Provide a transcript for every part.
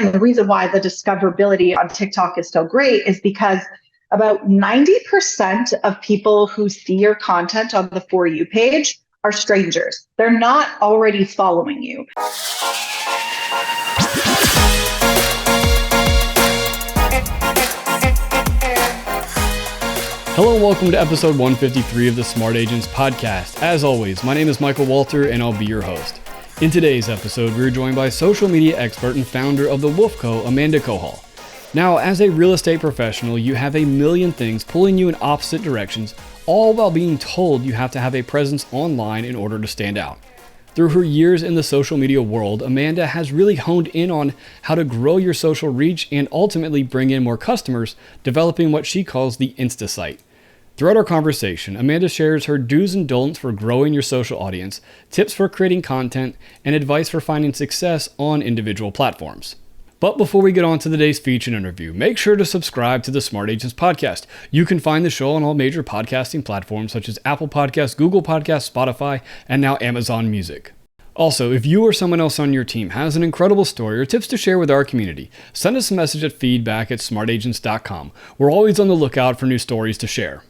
the reason why the discoverability on TikTok is so great is because about 90% of people who see your content on the For You page are strangers. They're not already following you. Hello and welcome to episode 153 of the Smart Agents podcast. As always, my name is Michael Walter and I'll be your host. In today's episode, we're joined by social media expert and founder of The Wolf Co., Amanda Kohal. Now, as a real estate professional, you have a million things pulling you in opposite directions, all while being told you have to have a presence online in order to stand out. Through her years in the social media world, Amanda has really honed in on how to grow your social reach and ultimately bring in more customers, developing what she calls the Instasite. Throughout our conversation, Amanda shares her do's and don'ts for growing your social audience, tips for creating content, and advice for finding success on individual platforms. But before we get on to today's featured interview, make sure to subscribe to the Smart Agents podcast. You can find the show on all major podcasting platforms such as Apple Podcasts, Google Podcasts, Spotify, and now Amazon Music. Also, if you or someone else on your team has an incredible story or tips to share with our community, send us a message at feedback@smartagents.com. We're always on the lookout for new stories to share.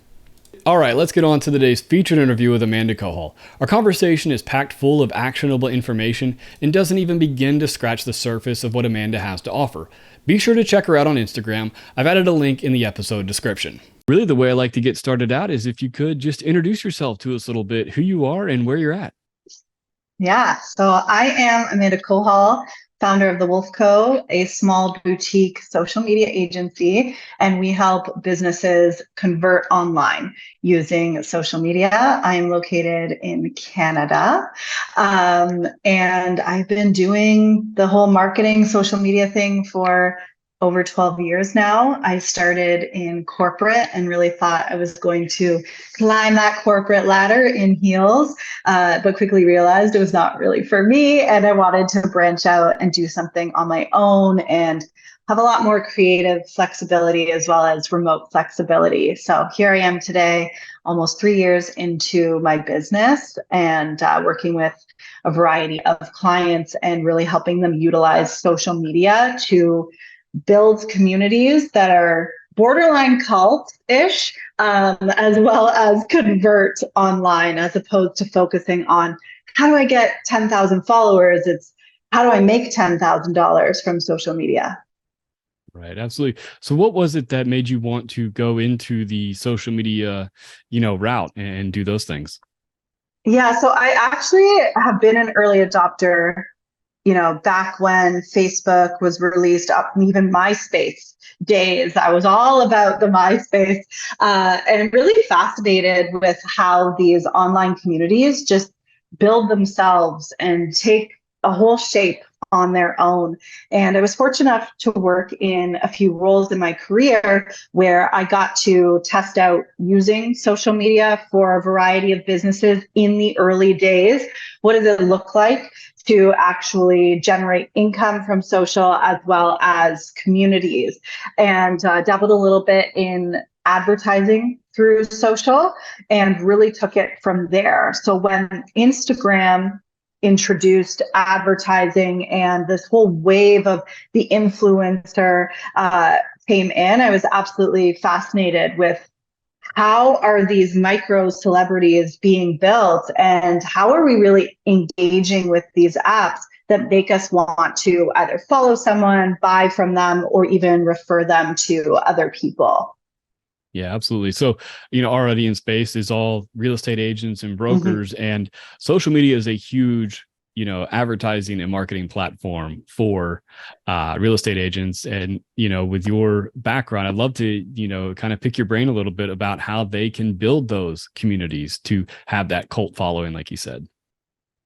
All right, let's get on to today's featured interview with Amanda Kohal. Our conversation is packed full of actionable information and doesn't even begin to scratch the surface of what Amanda has to offer. Be sure to check her out on Instagram. I've added a link in the episode description. Really, the way I like to get started out is if you could just introduce yourself to us a little bit, who you are and where you're at. Yeah, so I am Amanda Kohal, founder of The Wolf Co., a small boutique social media agency, and we help businesses convert online using social media. I am located in Canada, and I've been doing the whole marketing social media thing for over 12 years now. I started in corporate and really thought I was going to climb that corporate ladder in heels, but quickly realized it was not really for me. And I wanted to branch out and do something on my own and have a lot more creative flexibility as well as remote flexibility. So here I am today, almost 3 years into my business and working with a variety of clients and really helping them utilize social media to build communities that are borderline cult-ish, as well as convert online, as opposed to focusing on how do I get 10,000 followers? It's how do I make $10,000 from social media? Right, absolutely. So what was it that made you want to go into the social media, route and do those things? Yeah, so I actually have been an early adopter, back when Facebook was released, up even MySpace days. I was all about the MySpace and really fascinated with how these online communities just build themselves and take a whole shape on their own. And I was fortunate enough to work in a few roles in my career where I got to test out using social media for a variety of businesses in the early days. What does it look like to actually generate income from social as well as communities? And dabbled a little bit in advertising through social and really took it from there. So when Instagram introduced advertising and this whole wave of the influencer came in, I was absolutely fascinated with how are these micro celebrities being built and how are we really engaging with these apps that make us want to either follow someone, buy from them, or even refer them to other people. Yeah, absolutely. So, our audience base is all real estate agents and brokers, and social media is a huge, advertising and marketing platform for real estate agents. And, with your background, I'd love to, kind of pick your brain a little bit about how they can build those communities to have that cult following, like you said.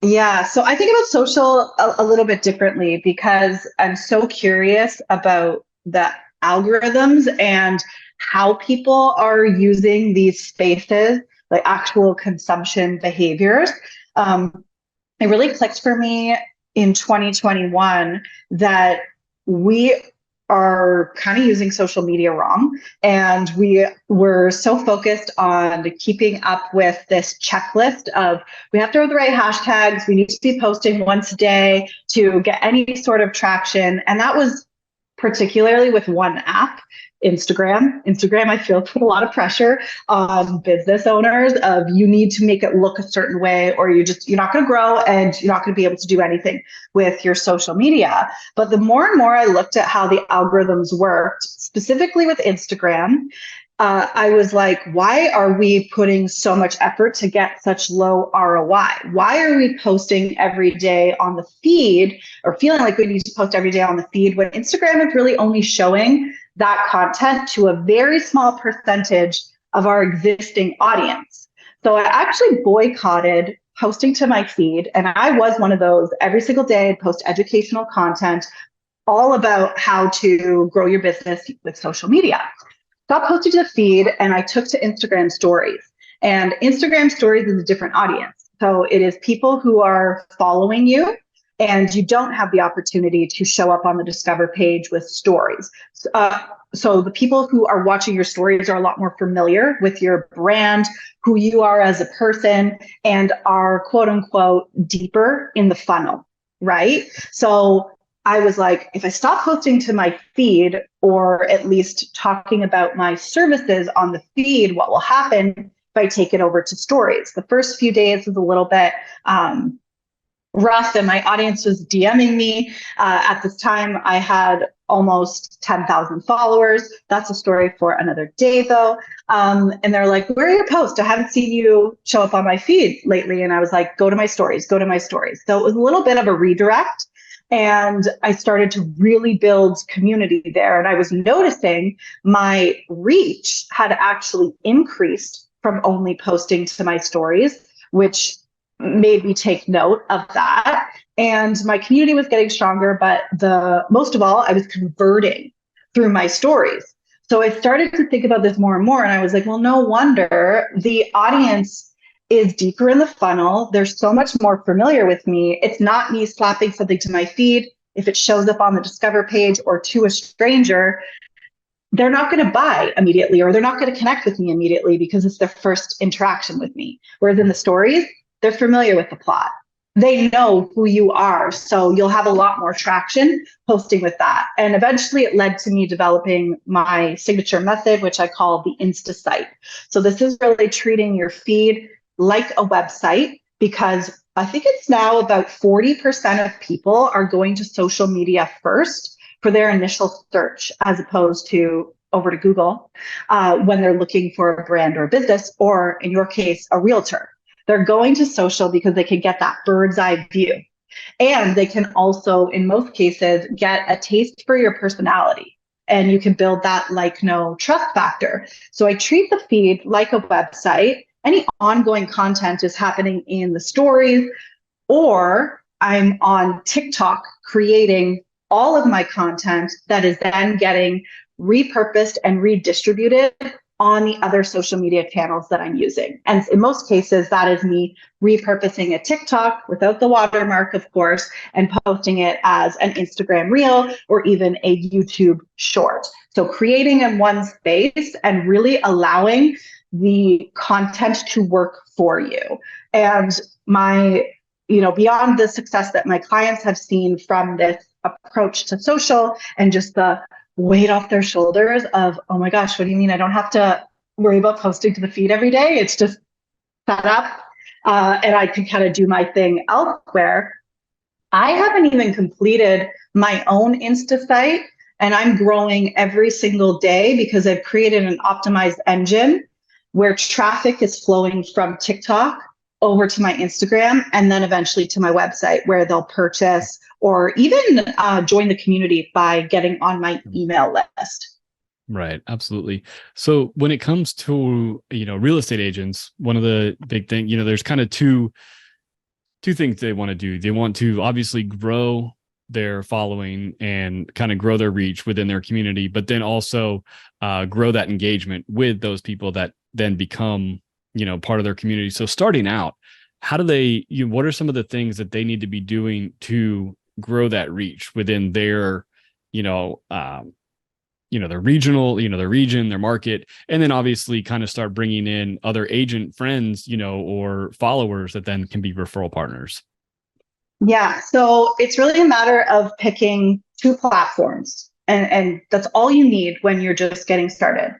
Yeah, so I think about social a little bit differently because I'm so curious about the algorithms and how people are using these spaces, like actual consumption behaviors. It really clicked for me in 2021 that we are kind of using social media wrong. And we were so focused on keeping up with this checklist of we have to have the right hashtags. We need to be posting once a day to get any sort of traction. And that was particularly with one app, Instagram. Instagram, I feel, put a lot of pressure on business owners of you need to make it look a certain way, or you're not going to grow and you're not going to be able to do anything with your social media. But the more and more I looked at how the algorithms worked, specifically with Instagram, I was like, why are we putting so much effort to get such low ROI? Why are we posting every day on the feed, or feeling like we need to post every day on the feed, when Instagram is really only showing that content to a very small percentage of our existing audience? So I actually boycotted posting to my feed. And I was one of those. Every single day I'd post educational content all about how to grow your business with social media. Stopped posting to the feed, and I took to Instagram stories. And Instagram stories is a different audience. So it is people who are following you, and you don't have the opportunity to show up on the Discover page with stories. So the people who are watching your stories are a lot more familiar with your brand, who you are as a person, and are quote unquote deeper in the funnel, right? So I was like, if I stop posting to my feed, or at least talking about my services on the feed, what will happen if I take it over to stories? The first few days was a little bit rough, and my audience was DMing me. At this time, I had almost 10,000 followers. That's a story for another day, though. And they're like, where are your posts? I haven't seen you show up on my feed lately. And I was like, go to my stories, go to my stories. So it was a little bit of a redirect. And I started to really build community there. And I was noticing my reach had actually increased from only posting to my stories, which made me take note of that. And my community was getting stronger, but most of all, I was converting through my stories. So I started to think about this more and more. And I was like, well, no wonder the audience is deeper in the funnel. They're so much more familiar with me. It's not me slapping something to my feed. If it shows up on the Discover page or to a stranger, they're not going to buy immediately, or they're not going to connect with me immediately because it's their first interaction with me. Whereas in the stories, they're familiar with the plot. They know who you are. So you'll have a lot more traction posting with that. And eventually it led to me developing my signature method, which I call the Instasite. So this is really treating your feed like a website, because I think it's now about 40% of people are going to social media first for their initial search, as opposed to over to Google when they're looking for a brand or business, or in your case, a realtor. They're going to social because they can get that bird's eye view. And they can also, in most cases, get a taste for your personality. And you can build that like no trust factor. So I treat the feed like a website. Any ongoing content is happening in the stories, or I'm on TikTok creating all of my content that is then getting repurposed and redistributed on the other social media channels that I'm using. And in most cases, that is me repurposing a TikTok without the watermark, of course, and posting it as an Instagram reel or even a YouTube short. So creating in one space and really allowing the content to work for you. And beyond the success that my clients have seen from this approach to social, and just the weight off their shoulders of, oh my gosh, what do you mean I don't have to worry about posting to the feed every day? It's just set up and I can kind of do my thing elsewhere. I haven't even completed my own Insta site, and I'm growing every single day because I've created an optimized engine where traffic is flowing from TikTok over to my Instagram, and then eventually to my website, where they'll purchase or even join the community by getting on my email list. Right. Absolutely. So when it comes to, real estate agents, one of the big things, there's kind of two things they want to do. They want to obviously grow their following and kind of grow their reach within their community, but then also grow that engagement with those people that then become, part of their community. So starting out, how do they, what are some of the things that they need to be doing to grow that reach within their, their regional, their region, their market, and then obviously kind of start bringing in other agent friends, or followers that then can be referral partners? Yeah. So it's really a matter of picking two platforms. And that's all you need when you're just getting started.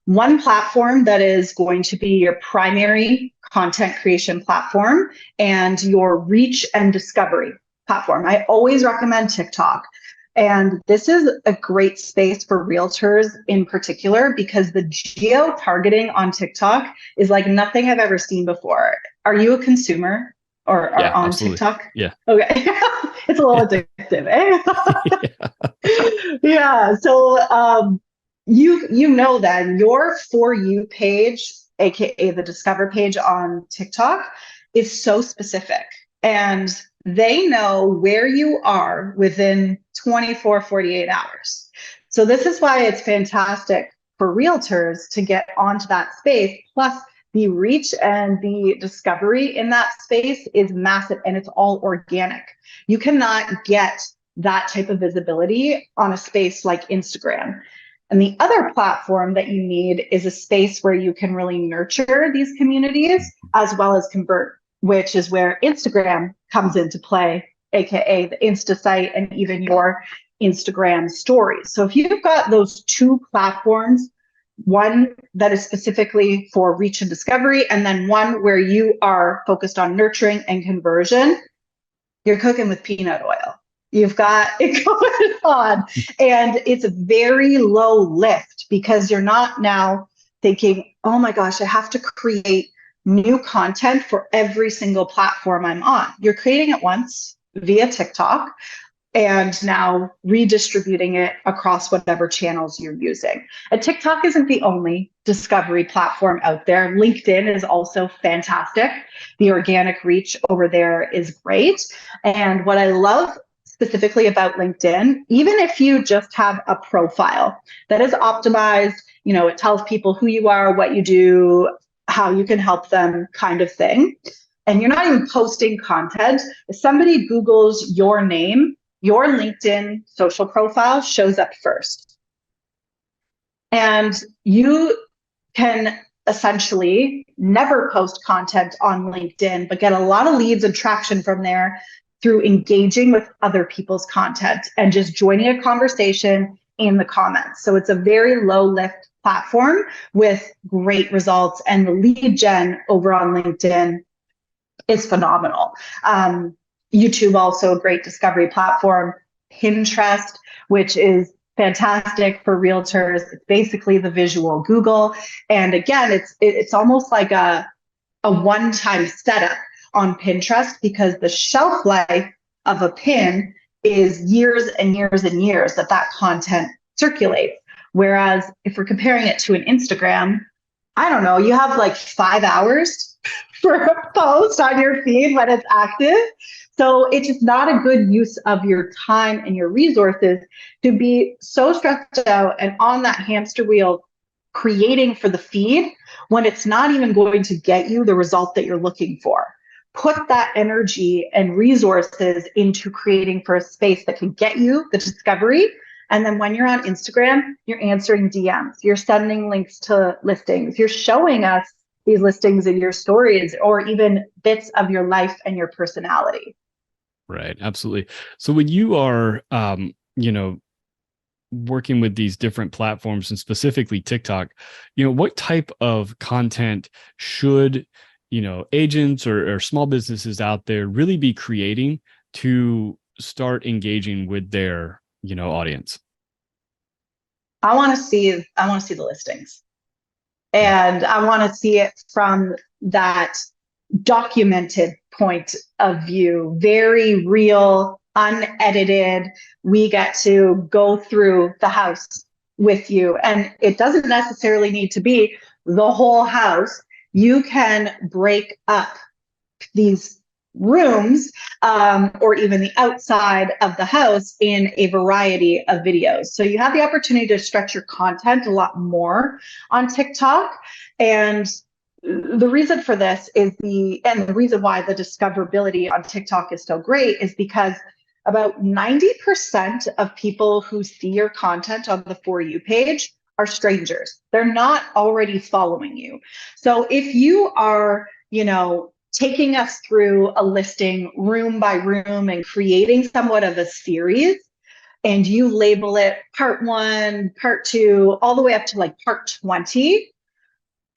One platform that is going to be your primary content creation platform and your reach and discovery platform. I always recommend TikTok. And this is a great space for realtors in particular because the geo targeting on TikTok is like nothing I've ever seen before. Are you a consumer or Yeah, on absolutely. TikTok? Yeah. Okay. It's a little addictive, eh? Yeah. So you know then your For You page, aka the Discover page on TikTok, is so specific. And they know where you are within 24, 48 hours. So this is why it's fantastic for realtors to get onto that space. Plus, the reach and the discovery in that space is massive and it's all organic. You cannot get that type of visibility on a space like Instagram. And the other platform that you need is a space where you can really nurture these communities as well as convert, which is where Instagram comes into play, aka the Instasite and even your Instagram stories. So if you've got those two platforms, one that is specifically for reach and discovery, and then one where you are focused on nurturing and conversion, you're cooking with peanut oil. You've got it going on. And it's very low lift because you're not now thinking, oh my gosh, I have to create new content for every single platform I'm on. You're creating it once via TikTok and now redistributing it across whatever channels you're using. And TikTok isn't the only discovery platform out there. LinkedIn is also fantastic. The organic reach over there is great. And what I love specifically about LinkedIn, even if you just have a profile that is optimized, it tells people who you are, what you do, how you can help them kind of thing. And you're not even posting content. If somebody Googles your name, your LinkedIn social profile shows up first. And you can essentially never post content on LinkedIn, but get a lot of leads and traction from there through engaging with other people's content and just joining a conversation in the comments. So it's a very low lift platform with great results. And the lead gen over on LinkedIn is phenomenal. YouTube, also a great discovery platform. Pinterest, which is fantastic for realtors. It's basically the visual Google. And again, it's almost like a one-time setup on Pinterest because the shelf life of a pin is years and years and years that content circulates. Whereas if we're comparing it to an Instagram, I don't know, you have like 5 hours for a post on your feed when it's active. So it's just not a good use of your time and your resources to be so stressed out and on that hamster wheel creating for the feed when it's not even going to get you the result that you're looking for. Put that energy and resources into creating for a space that can get you the discovery. And then when you're on Instagram, you're answering DMs, you're sending links to listings, you're showing us these listings in your stories or even bits of your life and your personality. Right. Absolutely. So when you are, working with these different platforms and specifically TikTok, what type of content should, agents or small businesses out there really be creating to start engaging with their, audience? I want to see the listings. And I want to see it from that documented point of view, very real, unedited. We get to go through the house with you. And it doesn't necessarily need to be the whole house. You can break up these rooms or even the outside of the house in a variety of videos. So you have the opportunity to stretch your content a lot more on TikTok. And the reason for this is the reason why the discoverability on TikTok is so great is because about 90% of people who see your content on the For You page are strangers. They're not already following you. So if you are, taking us through a listing room by room and creating somewhat of a series, and you label it part 1, part 2, all the way up to like part 20.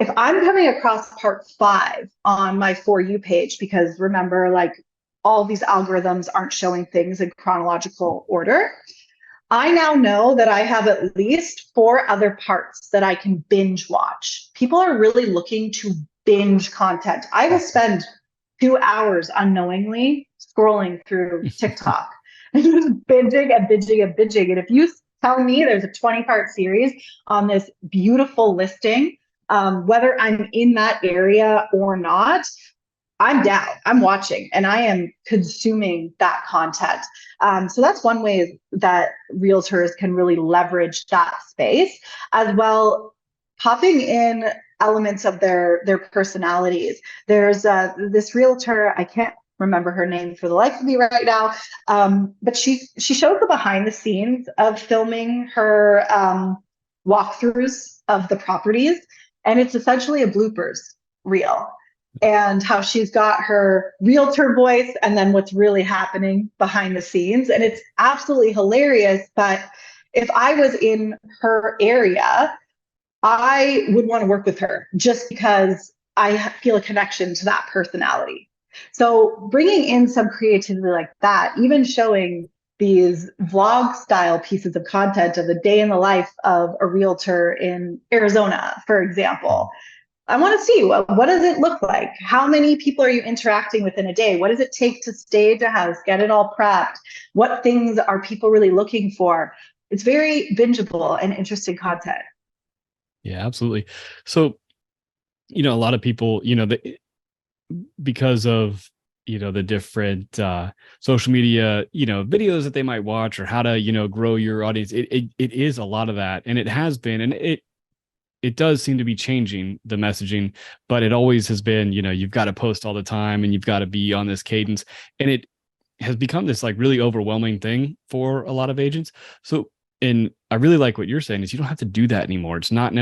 If I'm coming across part 5 on my For You page, because remember, like all these algorithms aren't showing things in chronological order, I now know that I have at least 4 other parts that I can binge watch. People are really looking to binge content. I will spend 2 hours unknowingly scrolling through TikTok and just binging and binging and binging. And if you tell me there's a 20-part series on this beautiful listing, whether I'm in that area or not, I'm down, I'm watching, and I am consuming that content. So that's one way that realtors can really leverage that space, as well, popping in elements of their personalities. There's this realtor, I can't remember her name for the life of me right now, but she shows the behind the scenes of filming her walkthroughs of the properties, and it's essentially a bloopers reel, and how she's got her realtor voice and then what's really happening behind the scenes. And it's absolutely hilarious. But if I was in her area, I would want to work with her just because I feel a connection to that personality. So bringing in some creativity like that, even showing these vlog style pieces of content of the day in the life of a realtor in Arizona, for example. I want to see what does it look like? How many people are you interacting with in a day? What does it take to stage a house, get it all prepped? What things are people really looking for? It's very bingeable and interesting content. Yeah, absolutely. So, a lot of people, because of, the different social media, videos that they might watch, or how to, grow your audience. It is a lot of that. And it has been, and it does seem to be changing the messaging, but it always has been, you've got to post all the time and you've got to be on this cadence. And it has become this like really overwhelming thing for a lot of agents. So, and I really like what you're saying is you don't have to do that anymore. It's not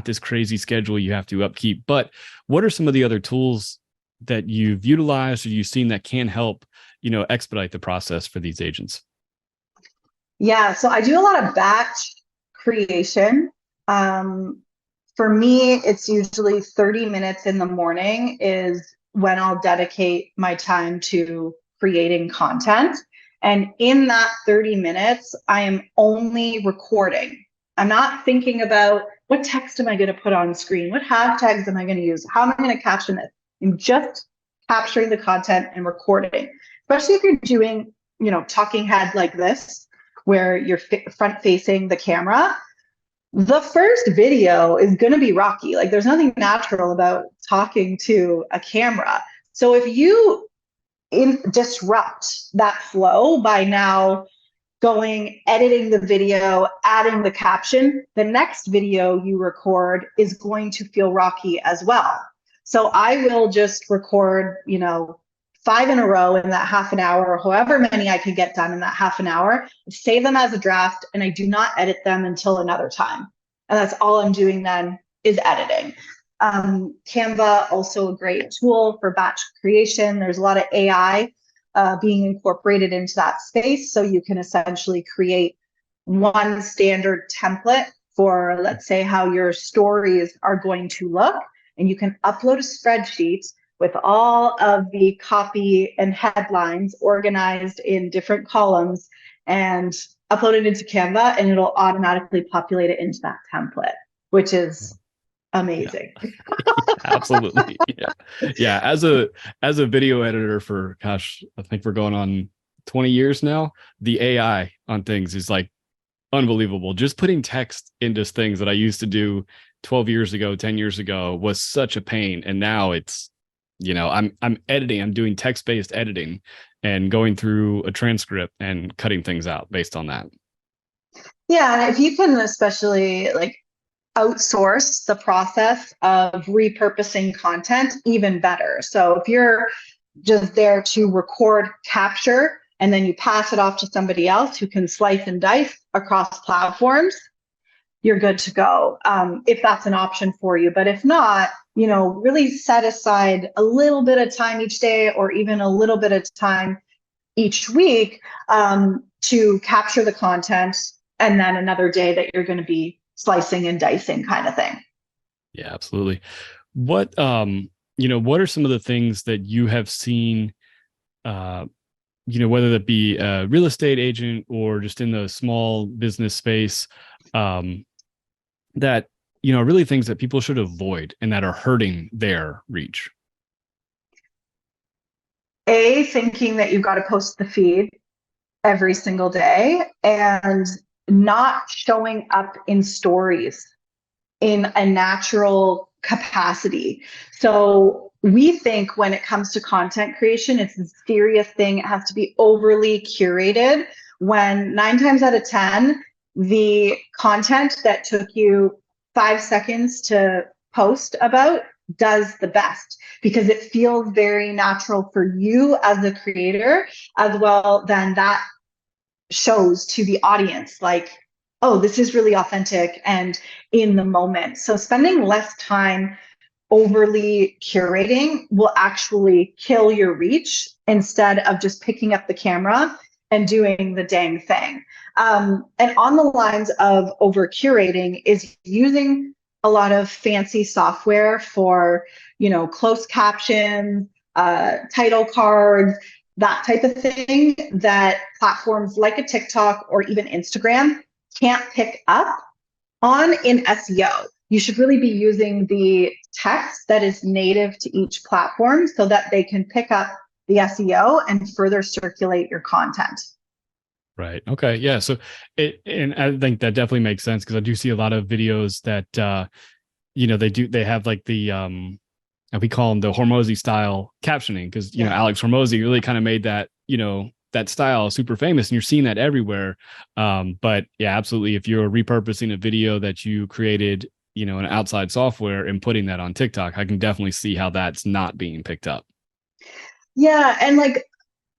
this crazy schedule you have to upkeep. But what are some of the other tools that you've utilized or you've seen that can help, expedite the process for these agents? Yeah, so I do a lot of batch creation. For me, it's usually 30 minutes in the morning is when I'll dedicate my time to creating content. And in that 30 minutes, I am only recording. I'm not thinking about what text am I going to put on screen? What hashtags am I going to use? How am I going to caption this? I'm just capturing the content and recording, especially if you're doing, talking head like this, where you're front facing the camera. The first video is going to be rocky. Like there's nothing natural about talking to a camera. So if you disrupt that flow by now editing the video, adding the caption, the next video you record is going to feel rocky as well. So I will just record, 5 in a row in that half an hour, or however many I can get done in that half an hour, save them as a draft, and I do not edit them until another time. And that's all I'm doing then is editing. Canva, also a great tool for batch creation. There's a lot of AI being incorporated into that space. So you can essentially create one standard template for, let's say, how your stories are going to look. And you can upload a spreadsheet with all of the copy and headlines organized in different columns and upload it into Canva, and it'll automatically populate it into that template, which is amazing. Yeah. Absolutely. Yeah. As a video editor for, gosh, I think we're going on 20 years now, the AI on things is like unbelievable. Just putting text into things that I used to do 12 years ago, 10 years ago was such a pain. And now it's, I'm editing, I'm doing text-based editing and going through a transcript and cutting things out based on that. Yeah. And if you can especially like outsource the process of repurposing content, even better. So if you're just there to record, capture, and then you pass it off to somebody else who can slice and dice across platforms, you're good to go, if that's an option for you. But if not, really set aside a little bit of time each day, or even a little bit of time each week, to capture the content, and then another day that you're going to be slicing and dicing kind of thing. Yeah, absolutely. What, what are some of the things that you have seen, whether that be a real estate agent or just in the small business space, that, really things that people should avoid and that are hurting their reach? Thinking that you've got to post the feed every single day and not showing up in stories in a natural capacity. So we think when it comes to content creation, it's a serious thing. It has to be overly curated, when 9 times out of 10, the content that took you 5 seconds to post about does the best, because it feels very natural for you as a creator as well. Then that shows to the audience like, oh, this is really authentic and in the moment. So spending less time overly curating will actually kill your reach instead of just picking up the camera and doing the dang thing. And on the lines of over curating is using a lot of fancy software for, closed captions, title cards, that type of thing, that platforms like a TikTok or even Instagram can't pick up on in SEO. You should really be using the text that is native to each platform so that they can pick up the SEO and further circulate your content. Right. Okay. Yeah. So and I think that definitely makes sense, because I do see a lot of videos that, they have like the, we call them the Hormozy style captioning, because, Alex Hormozy really kind of made that, that style super famous, and you're seeing that everywhere. But yeah, absolutely. If you're repurposing a video that you created, in outside software and putting that on TikTok, I can definitely see how that's not being picked up. Yeah. And like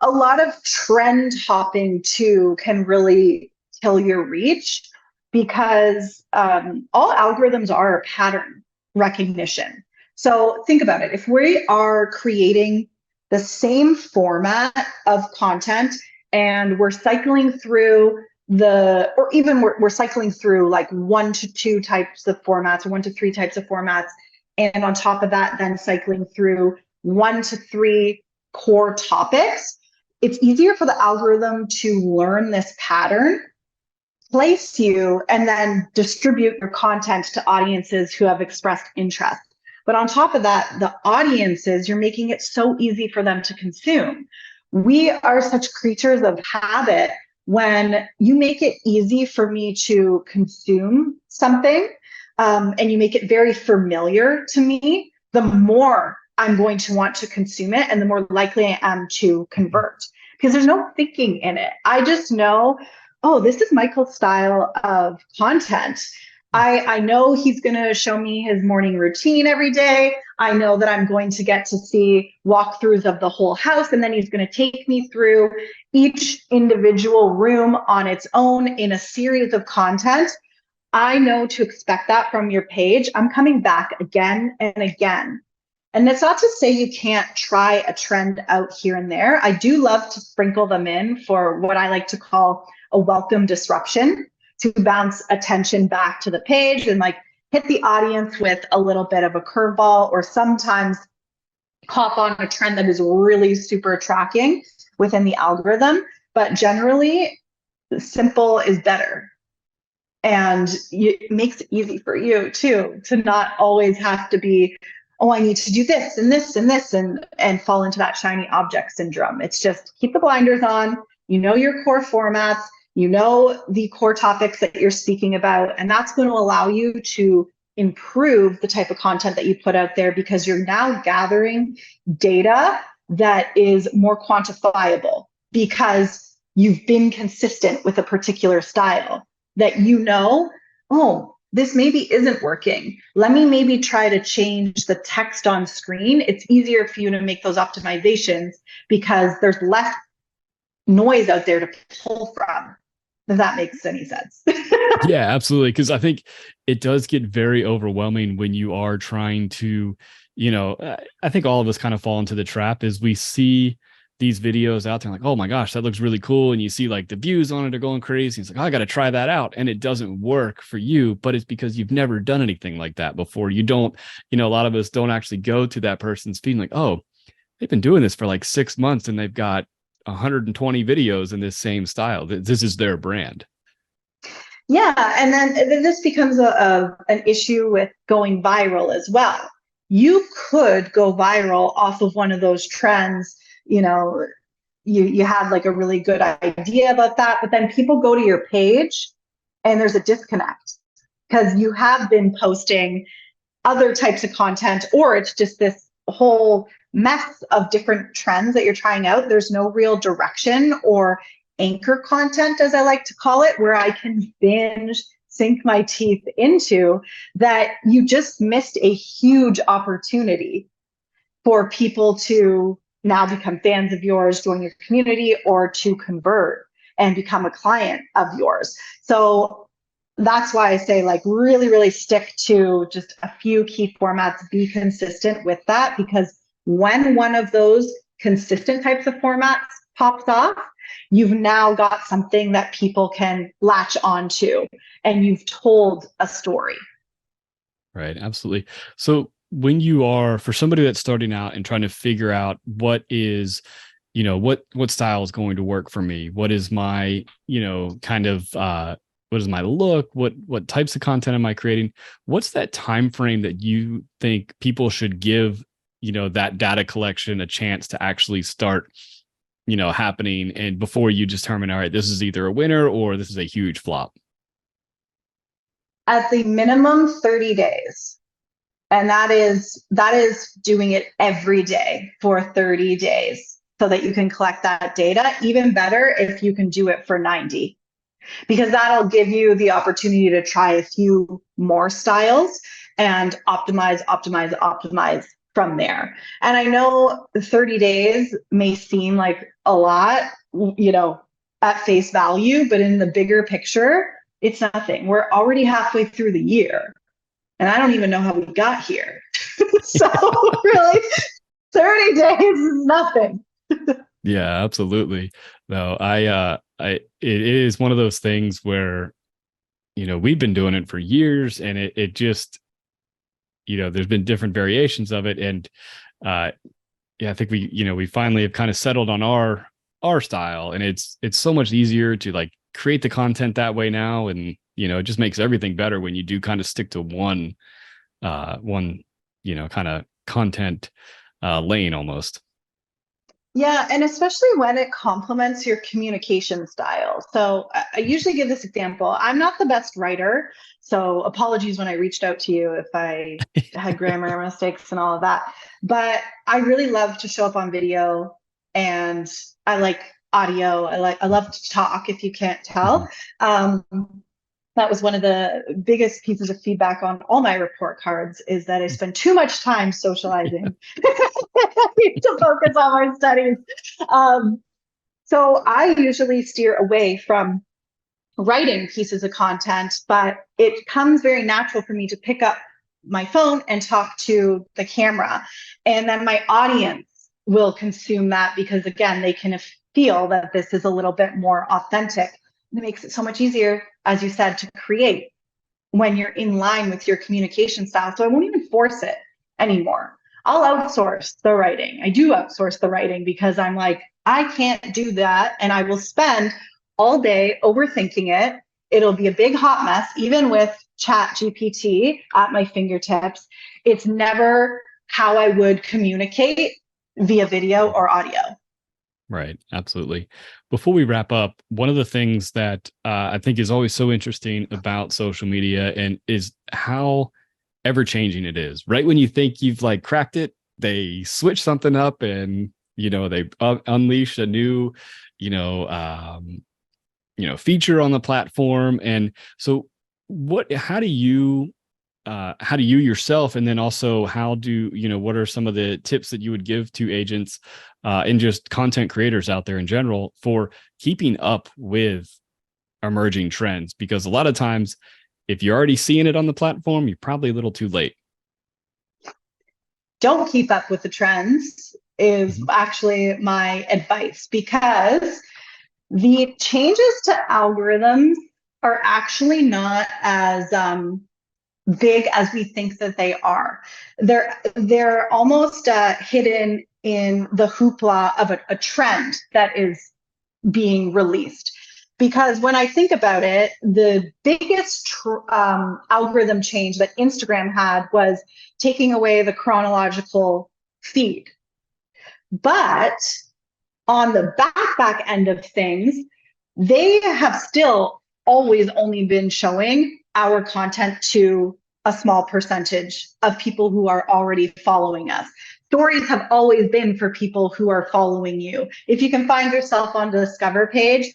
a lot of trend hopping too can really kill your reach, because all algorithms are pattern recognition. So think about it. If we are creating the same format of content and we're cycling through or even we're cycling through like 1 to 2 types of formats or 1 to 3 types of formats, and on top of that, then cycling through 1 to 3 core topics, it's easier for the algorithm to learn this pattern, place you, and then distribute your content to audiences who have expressed interest. But on top of that, the audiences, you're making it so easy for them to consume. We are such creatures of habit. When you make it easy for me to consume something, and you make it very familiar to me, the more I'm going to want to consume it and the more likely I am to convert, because there's no thinking in it. I just know, oh, this is Michael's style of content. I know he's going to show me his morning routine every day. I know that I'm going to get to see walkthroughs of the whole house, and then he's going to take me through each individual room on its own in a series of content. I know to expect that from your page. I'm coming back again and again. And that's not to say you can't try a trend out here and there. I do love to sprinkle them in for what I like to call a welcome disruption, to bounce attention back to the page and like hit the audience with a little bit of a curveball, or sometimes hop on a trend that is really super tracking within the algorithm. But generally, simple is better. And it makes it easy for you too, to not always have to be, oh, I need to do this and this and this and fall into that shiny object syndrome. It's just keep the blinders on, your core formats, the core topics that you're speaking about, and that's going to allow you to improve the type of content that you put out there, because you're now gathering data that is more quantifiable, because you've been consistent with a particular style that oh, this maybe isn't working. Let me maybe try to change the text on screen. It's easier for you to make those optimizations because there's less noise out there to pull from. If that makes any sense. Yeah, absolutely. Because I think it does get very overwhelming when you are trying to, I think all of us kind of fall into the trap is we see these videos out there like, oh my gosh, that looks really cool. And you see like the views on it are going crazy. It's like, oh, I got to try that out. And it doesn't work for you, but it's because you've never done anything like that before. You don't, a lot of us don't actually go to that person's feed like, oh, they've been doing this for like 6 months and they've got 120 videos in this same style. This is their brand. Yeah. And then this becomes an issue with going viral as well. You could go viral off of one of those trends, you had like a really good idea about that, but then people go to your page and there's a disconnect because you have been posting other types of content, or it's just this whole mess of different trends that you're trying out. There's no real direction or anchor content, as I like to call it, where I can binge, sink my teeth into, that you just missed a huge opportunity for people to now become fans of yours, join your community, or to convert and become a client of yours. So that's why I say, like, really, really stick to just a few key formats, be consistent with that, because when one of those consistent types of formats pops off, you've now got something that people can latch onto and you've told a story. Right. Absolutely. So when you are, for somebody that's starting out and trying to figure out what is, what style is going to work for me, what is my, what is my look, what types of content am I creating? What's that time frame that you think people should give, that data collection a chance to actually start, happening, and before you determine, all right, this is either a winner or this is a huge flop? At the minimum, 30 days. And that is doing it every day for 30 days so that you can collect that data. Even better if you can do it for 90, because that'll give you the opportunity to try a few more styles and optimize from there. And I know 30 days may seem like a lot, at face value, but in the bigger picture, it's nothing. We're already halfway through the year. And I don't even know how we got here. So really, 30 days is nothing. Yeah, absolutely. No, it is one of those things where, we've been doing it for years, and it just, there's been different variations of it. And, I think we finally have kind of settled on our style, and it's so much easier to like create the content that way now. And, it just makes everything better when you do kind of stick to one, kind of content lane almost. Yeah, and especially when it complements your communication style. So I usually give this example. I'm not the best writer, so apologies when I reached out to you if I had grammar mistakes and all of that. But I really love to show up on video, and I like audio. I love to talk, if you can't tell. That was one of the biggest pieces of feedback on all my report cards, is that I spend too much time socializing. I need to focus on my studies. So I usually steer away from writing pieces of content, but it comes very natural for me to pick up my phone and talk to the camera. And then my audience will consume that because, again, they can feel that this is a little bit more authentic. It makes it so much easier, as you said, to create when you're in line with your communication style. So I won't even force it anymore. I'll outsource the writing. I do outsource the writing because I'm like, I can't do that. And I will spend all day overthinking it. It'll be a big hot mess, even with Chat GPT at my fingertips. It's never how I would communicate via video or audio. Right. Absolutely. Before we wrap up, one of the things that I think is always so interesting about social media and is how ever changing it is. Right when you think you've like cracked it, they switch something up and, they unleash a new, feature on the platform. And so how do you yourself, and then also what are some of the tips that you would give to agents and just content creators out there in general for keeping up with emerging trends? Because a lot of times, if you're already seeing it on the platform, you're probably a little too late. Don't keep up with the trends. is actually my advice, because the changes to algorithms are actually not as big as we think that they are. They're almost hidden in the hoopla of a trend that is being released. Because when I think about it, the biggest algorithm change that Instagram had was taking away the chronological feed. But on the back end of things, they have still always only been showing our content to a small percentage of people who are already following us. Stories have always been for people who are following you. If you can find yourself on the Discover page,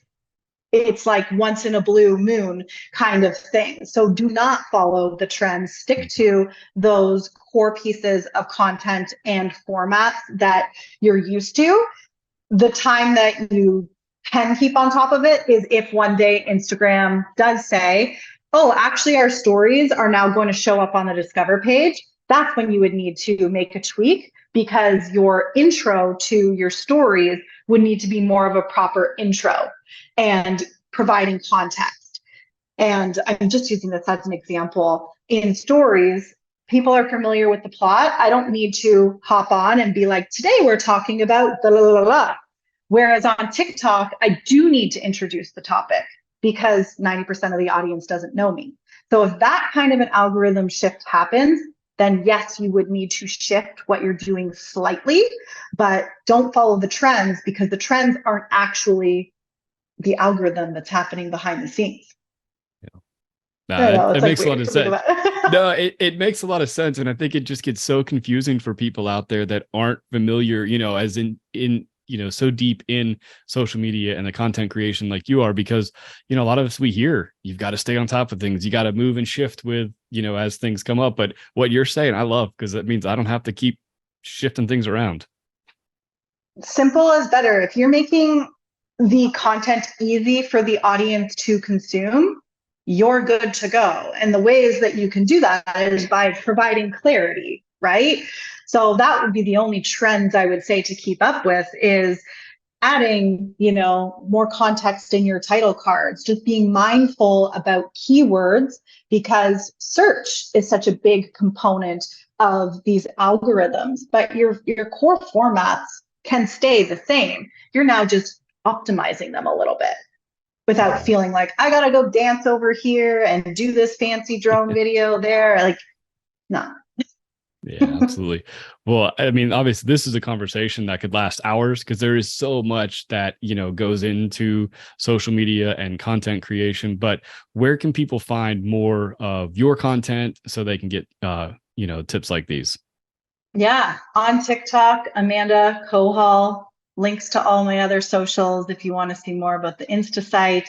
it's like once in a blue moon kind of thing. So do not follow the trends. Stick to those core pieces of content and formats that you're used to. The time that you can keep on top of it is if one day Instagram does say, oh, actually our stories are now going to show up on the Discover page. That's when you would need to make a tweak, because your intro to your stories would need to be more of a proper intro and providing context. And I'm just using this as an example. In stories, people are familiar with the plot. I don't need to hop on and be like, today we're talking about blah, blah, blah, blah. Whereas on TikTok, I do need to introduce the topic because 90% of the audience doesn't know me. So if that kind of an algorithm shift happens, then yes, you would need to shift what you're doing slightly, but don't follow the trends, because the trends aren't actually the algorithm that's happening behind the scenes. No, it makes a lot of sense. No, it makes a lot of sense. And I think it just gets so confusing for people out there that aren't familiar, as in so deep in social media and the content creation like you are, because, a lot of us, we hear you've got to stay on top of things. You got to move and shift with, as things come up. But what you're saying, I love, because that means I don't have to keep shifting things around. Simple is better. If you're making the content easy for the audience to consume, you're good to go. And the ways that you can do that is by providing clarity, right? So that would be the only trends I would say to keep up with, is adding, more context in your title cards, just being mindful about keywords, because search is such a big component of these algorithms, but your core formats can stay the same. You're now just optimizing them a little bit without feeling like I gotta go dance over here and do this fancy drone video there. Like, no. Yeah, absolutely. Well, I mean, obviously this is a conversation that could last hours, because there is so much that, goes into social media and content creation. But where can people find more of your content so they can get, tips like these? Yeah. On TikTok, Amanda Kohal. Links to all my other socials if you want to see more about the Instasite.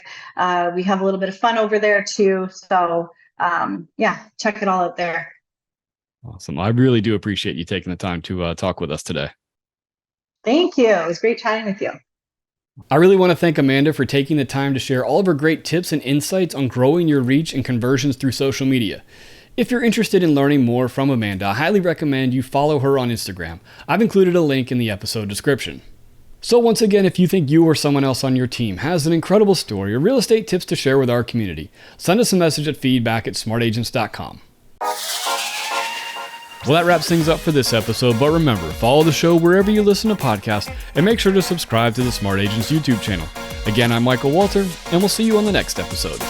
We have a little bit of fun over there too. So check it all out there. Awesome. I really do appreciate you taking the time to talk with us today. Thank you. It was great chatting with you. I really want to thank Amanda for taking the time to share all of her great tips and insights on growing your reach and conversions through social media. If you're interested in learning more from Amanda, I highly recommend you follow her on Instagram. I've included a link in the episode description. So once again, if you think you or someone else on your team has an incredible story or real estate tips to share with our community, send us a message at feedback@smartagents.com. Well, that wraps things up for this episode, but remember, follow the show wherever you listen to podcasts, and make sure to subscribe to the Smart Agents YouTube channel. Again, I'm Michael Walter, and we'll see you on the next episode.